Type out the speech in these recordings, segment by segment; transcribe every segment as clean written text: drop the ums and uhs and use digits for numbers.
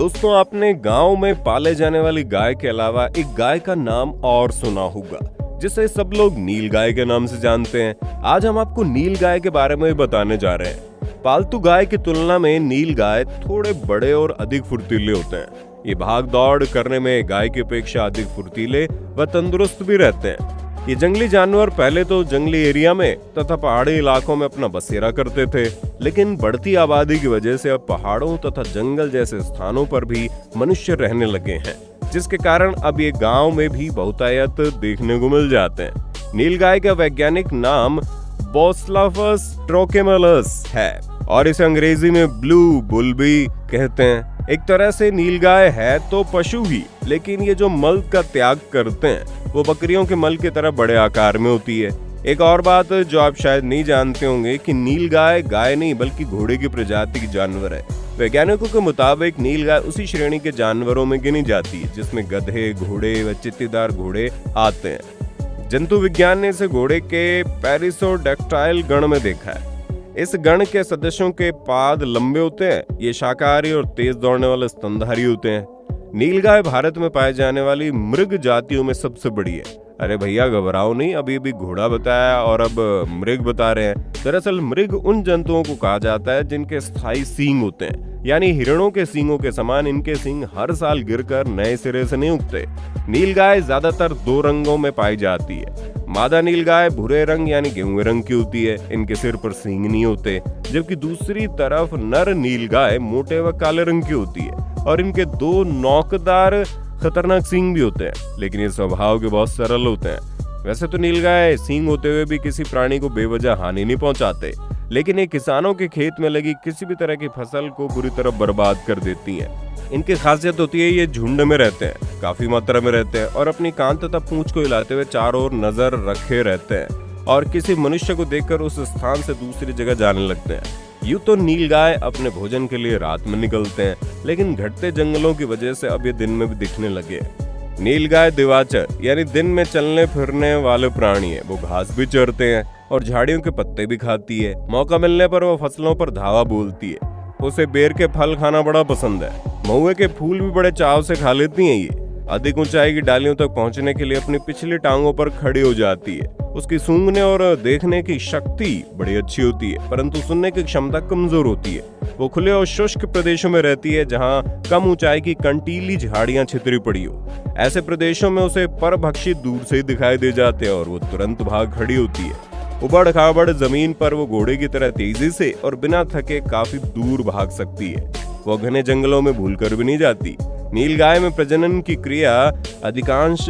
दोस्तों, आपने गांव में पाले जाने वाली गाय के अलावा एक गाय का नाम और सुना होगा जिसे सब लोग नील गाय के नाम से जानते हैं। आज हम आपको नील गाय के बारे में बताने जा रहे हैं। पालतू गाय की तुलना में नील गाय थोड़े बड़े और अधिक फुर्तीले होते हैं। ये भाग दौड़ करने में गाय की अपेक्षा अधिक फुर्तीले व तंदुरुस्त भी रहते हैं। ये जंगली जानवर पहले तो जंगली एरिया में तथा पहाड़ी इलाकों में अपना बसेरा करते थे, लेकिन बढ़ती आबादी की वजह से अब पहाड़ों तथा जंगल जैसे स्थानों पर भी मनुष्य रहने लगे हैं, जिसके कारण अब ये गांव में भी बहुतायत देखने को मिल जाते हैं। नीलगाय का वैज्ञानिक नाम बोस्लाफस ट्रोकेमलस है और इसे अंग्रेजी में ब्लू बुल भी कहते हैं। एक तरह से नीलगाय है तो पशु ही, लेकिन ये जो मल का त्याग करते हैं वो बकरियों के मल की तरह बड़े आकार में होती है। एक और बात जो आप शायद नहीं जानते होंगे कि नीलगाय गाय नहीं बल्कि घोड़े की प्रजाति की जानवर है। वैज्ञानिकों के मुताबिक नीलगाय उसी श्रेणी के जानवरों में गिनी जाती है जिसमें गधे, घोड़े व चित्तीदार घोड़े आते हैं। जंतु विज्ञान ने इसे घोड़े के पैरिसोडैक्टाइल गण में देखा है। इस गण के सदस्यों के पाद लंबे होते हैं। ये शाकाहारी और तेज दौड़ने वाले स्तनधारी होते हैं। नीलगाय भारत में पाए जाने वाली मृग जातियों में सबसे बड़ी है। अरे भैया घबराओ नहीं, अभी घोड़ा बताया और अब मृग बता रहे हैं। दरअसल मृग उन जंतुओं को कहा जाता है जिनके स्थायी सींग होते हैं, यानी हिरणों के सींगों के समान इनके सींग हर साल गिरकर नए सिरे से नहीं उगते। नीलगाय ज्यादातर दो रंगों में पाई जाती है। मादा नीलगाय भूरे रंग यानी गेहूं रंग की होती है, इनके सिर पर सींग नहीं होते, जबकि दूसरी तरफ नर नीलगाय मोटे व काले रंग की होती है और इनके दो नोकदार खतरनाक सींग भी होते हैं, लेकिन ये स्वभाव के बहुत सरल होते हैं। वैसे तो नीलगाय सींग होते हुए भी किसी प्राणी को बेवजह हानि नहीं पहुंचाते, लेकिन ये किसानों के खेत में लगी किसी भी तरह की फसल को बुरी तरह बर्बाद कर देती हैं। इनकी खासियत होती है ये झुंड में रहते हैं, काफी मात्रा में रहते हैं और अपनी कान तथा पूंछ को हिलाते हुए चारों ओर नजर रखे रहते हैं और किसी मनुष्य को देखकर उस स्थान से दूसरी जगह जाने लगते हैं। यूं तो नीलगाय अपने भोजन के लिए रात में निकलते हैं, लेकिन घटते जंगलों की वजह से अब ये दिन में भी दिखने लगे। नीलगाय दिवाचर यानी दिन में चलने फिरने वाले प्राणी है। वो घास भी चरते हैं और झाड़ियों के पत्ते भी खाती है। मौका मिलने पर वो फसलों पर धावा बोलती है। उसे बेर के फल खाना बड़ा पसंद है। महुए के फूल भी बड़े चाव से खा लेती हैं। ये अधिक ऊंचाई की डालियों तक पहुंचने के लिए अपनी पिछली टांगों पर खड़ी हो जाती है। उसकी सूंघने और देखने की शक्ति बड़ी अच्छी होती है, परंतु सुनने की क्षमता कमजोर होती है। वो खुले और शुष्क प्रदेशों में रहती है जहां कम ऊंचाई की कंटीली झाड़ियां छितरी पड़ी हो। ऐसे प्रदेशों में उसे परभक्षी दूर से ही दिखाई दे जाते हैं और वो तुरंत भाग खड़ी होती है। उबड़ खाबड़ जमीन पर वो घोड़े की तरह तेजी से और बिना थके काफी दूर भाग सकती है। वो घने जंगलों में भूलकर भी नहीं जाती। नीलगाय में प्रजनन की क्रिया अधिकांश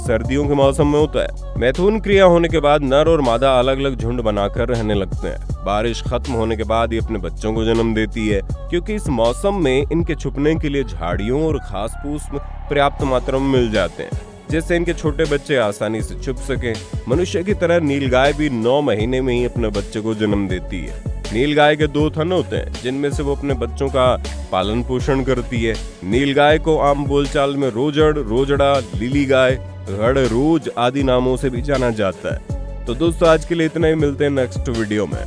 सर्दियों के मौसम में होता है। मैथुन क्रिया होने के बाद नर और मादा अलग अलग झुंड बनाकर रहने लगते हैं। बारिश खत्म होने के बाद ये अपने बच्चों को जन्म देती है, क्योंकि इस मौसम में इनके छुपने के लिए झाड़ियों और घास फूस पर्याप्त मात्रा में मिल जाते हैं, जिससे इनके छोटे बच्चे आसानी से छुप सकें। मनुष्य की तरह नीलगाय भी 9 महीने में ही अपने बच्चे को जन्म देती है। नीलगाय के 2 थन होते हैं जिनमें से वो अपने बच्चों का पालन पोषण करती है। नीलगाय को आम बोलचाल में रोजड़, रोजड़ा, लीली गाय, गढ़ रोज आदि नामों से भी जाना जाता है। तो दोस्तों, आज के लिए इतना ही। मिलते हैं नेक्स्ट वीडियो में।